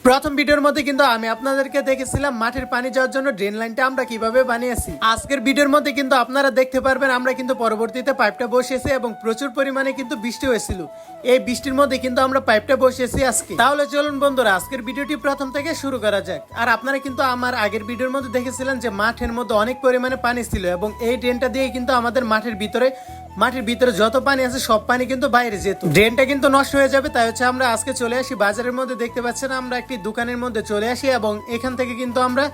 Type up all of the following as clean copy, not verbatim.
প্রথম ভিডিওর মধ্যে কিন্তু আমি আপনাদেরকে দেখেছিলাম মাঠের পানি যাওয়ার জন্য ড্রেন লাইনটা আমরা কিভাবে বানিয়েছি। আজকের ভিডিওর মধ্যে কিন্তু আপনারা দেখতে পারবেন আমরা কিন্তু পরবর্তীতে পাইপটা বসিয়েছি এবং প্রচুর পরিমাণে কিন্তু বৃষ্টি হয়েছিল। এই বৃষ্টির মধ্যে কিন্তু আমরা পাইপটা বসিয়েছি আজকে। তাহলে চলুন বন্ধুরা আজকের ভিডিওটি প্রথম থেকে শুরু করা যাক। আর আপনারা কিন্তু আমার আগের ভিডিওর মধ্যে দেখেছিলেন যে মাঠের মধ্যে অনেক পরিমাণে পানি ছিল এবং এই ড্রেনটা দিয়ে কিন্তু আমাদের মাঠের ভিতরে যত পানি আছে সব পানি কিন্তু বাইরে যেত। ড্রেনটা কিন্তু নষ্ট হয়ে যাবে, তাই হচ্ছে আমরা আজকে চলে আসি বাজারের মধ্যে। দেখতে পাচ্ছেন আমরা একটি দোকানের মধ্যে চলে আসি এবং এখান থেকে কিন্তু আমরা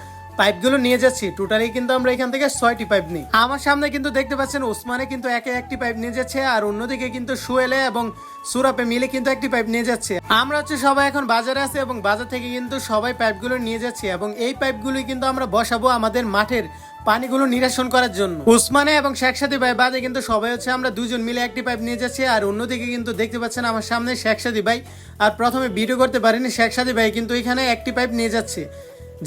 পাইপগুলো নিয়ে যাচ্ছি। টোটালি কিন্তু আমরা এখান থেকে 6টি পাইপ নিই। আমার সামনে কিন্তু দেখতে পাচ্ছেন ওসমানে কিন্তু একটি পাইপ নিয়ে যাচ্ছে, আর অন্যদিকে কিন্তু সুয়েলে এবং সুরাপে মিলে কিন্তু একটি পাইপ নিয়ে যাচ্ছে। আমরা হচ্ছে সবাই এখন বাজারে আছি এবং বাজার থেকে কিন্তু সবাই পাইপগুলো নিয়ে যাচ্ছি এবং এই পাইপগুলো কিন্তু আমরা বসাবো আমাদের মাঠের পানিগুলো নিরসন করার জন্য। উসমানে এবং শেখ সাদী ভাই বাদে কিন্তু সবাই হচ্ছে আমরা দুজন মিলে একটি পাইপ নিয়ে যাচ্ছি। আর অন্যদিকে কিন্তু দেখতে পাচ্ছেন আমার সামনে শেখ সাদী ভাই, আর প্রথমে ভিডিও করতে পারিনি, শেখ সাদী ভাই কিন্তু এখানে একটি পাইপ নিয়ে যাচ্ছে।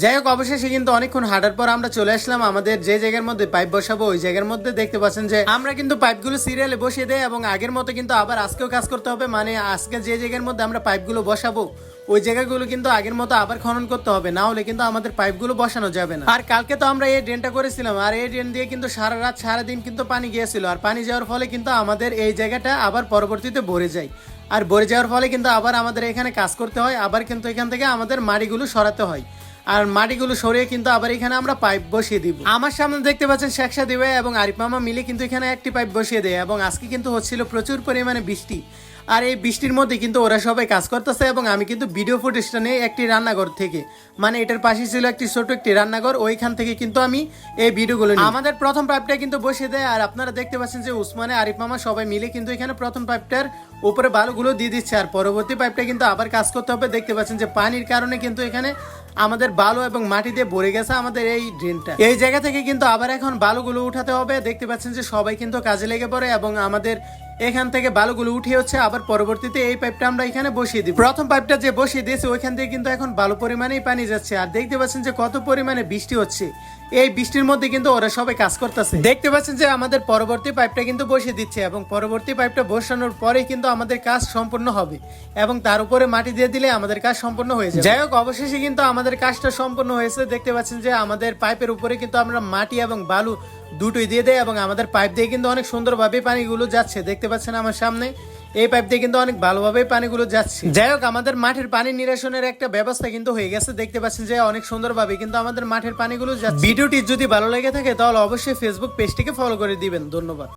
যাই হোক, অবশেষে কিন্তু অনেকক্ষণ হাঁটার পর আমরা চলে আসলাম আমাদের যে জায়গার মধ্যে পাইপ বসাবো ওই জায়গার মধ্যে। দেখতে পাচ্ছেন যে আমরা কিন্তু পাইপগুলো সিরিয়ালে বসিয়ে দেয় এবং আগের মতো কিন্তু আবার আজকেও কাজ করতে হবে। মানে আজকে যে জায়গার মধ্যে আমরা পাইপগুলো বসাবো ওই জায়গাগুলো কিন্তু আগের মতো আবার খনন করতে হবে, না হলে কিন্তু আমাদের পাইপগুলো বসানো যাবে না। আর কালকে তো আমরা এই ড্রেনটা করেছিলাম, আর এই ড্রেন দিয়ে কিন্তু সারা রাত সারাদিন কিন্তু পানি গিয়েছিল। আর পানি যাওয়ার ফলে কিন্তু আমাদের এই জায়গাটা আবার পরবর্তীতে ভরে যায়, আর ভরে যাওয়ার ফলে কিন্তু আবার আমাদের এখানে কাজ করতে হয়। আবার কিন্তু এখান থেকে আমাদের মাটিগুলো সরাতে হয়, আর মাটিগুলো সরিয়ে কিন্তু আবার এখানে আমরা পাইপ বসিয়ে দিব। আমার সামনে দেখতে পাচ্ছেন শেখ সাদী ভাই এবং আরিফ মামা মিলে কিন্তু এখানে একটি পাইপ বসিয়ে দেয় এবং আজকে কিন্তু হচ্ছিল প্রচুর পরিমাণে বৃষ্টি। আর এই বৃষ্টির মধ্যে কিন্তু ওরা সবাই কাজ করতেছে এবং আমি কিন্তু ভিডিও ফুটেজটা নিয়ে একটি রান্নাঘর থেকে, মানে এটার পাশে ছিল একটি ছোট একটি রান্নাঘর, ওইখান থেকে কিন্তু আমি এই ভিডিওগুলো নিই। আমাদের প্রথম পাইপটা কিন্তু বসিয়ে দেয়, আর আপনারা দেখতে পাচ্ছেন যে উসমানে আরিফ মামা সবাই মিলে কিন্তু এখানে প্রথম পাইপটার উপরে বালুগুলো দিয়ে দিচ্ছে। আর পরবর্তী পাইপটা কিন্তু আবার কাজ করতে হবে। দেখতে পাচ্ছেন যে পানির কারণে কিন্তু এখানে আমাদের বালু এবং মাটি দিয়ে ভরে গেছে আমাদের এই ড্রেনটা। এই জায়গা থেকে কিন্তু আবার এখন বালুগুলো উঠাতে হবে। দেখতে পাচ্ছেন যে সবাই কিন্তু কাজে লেগে পড়ে এবং আমাদের এখান থেকে বালুগুলো উঠে হচ্ছে আবার পরবর্তীতে এই পাইপটা আমরা এখানে বসিয়ে দিই। প্রথম পাইপটা যে বসিয়ে দিয়েছে ওইখান থেকে কিন্তু এখন ভালো পরিমাণেই পানি যাচ্ছে। আর দেখতে পাচ্ছেন যে কত পরিমাণে বৃষ্টি হচ্ছে। এই বৃষ্টির মধ্যে কিন্তু ওরা সবাই কাজ করতেছে। দেখতে পাচ্ছেন যে আমাদের পরবর্তী পাইপটা কিন্তু বসিয়ে দিচ্ছে এবং পরবর্তী পাইপটা বসানোর পরেই কিন্তু আমাদের কাজ সম্পূর্ণ হবে এবং তার উপরে মাটি দিয়ে দিলে আমাদের কাজ সম্পূর্ণ হয়ে যাবে। যাই হোক, অবশেষে কিন্তু আমাদের কাজটা সম্পূর্ণ হয়েছে। দেখতে পাচ্ছেন যে আমাদের পাইপের উপরে কিন্তু আমরা মাটি এবং বালু দুটোই দিয়ে দেয় এবং আমাদের পাইপ দিয়ে কিন্তু অনেক সুন্দরভাবে পানিগুলো যাচ্ছে। দেখতে পাচ্ছেন আমার সামনে এই পাইপ দিয়ে কিন্তু অনেক ভালোভাবে পানিগুলো যাচ্ছে। যাই হোক, আমাদের মাঠের পানি নিরসনের একটা ব্যবস্থা কিন্তু হয়ে গেছে। দেখতে পাচ্ছেন যে অনেক সুন্দরভাবে কিন্তু আমাদের মাঠের পানিগুলো যাচ্ছে। ভিডিওটি যদি ভালো লেগে থাকে তাহলে অবশ্যই ফেসবুক পেজটিকে ফলো করে দিবেন। ধন্যবাদ।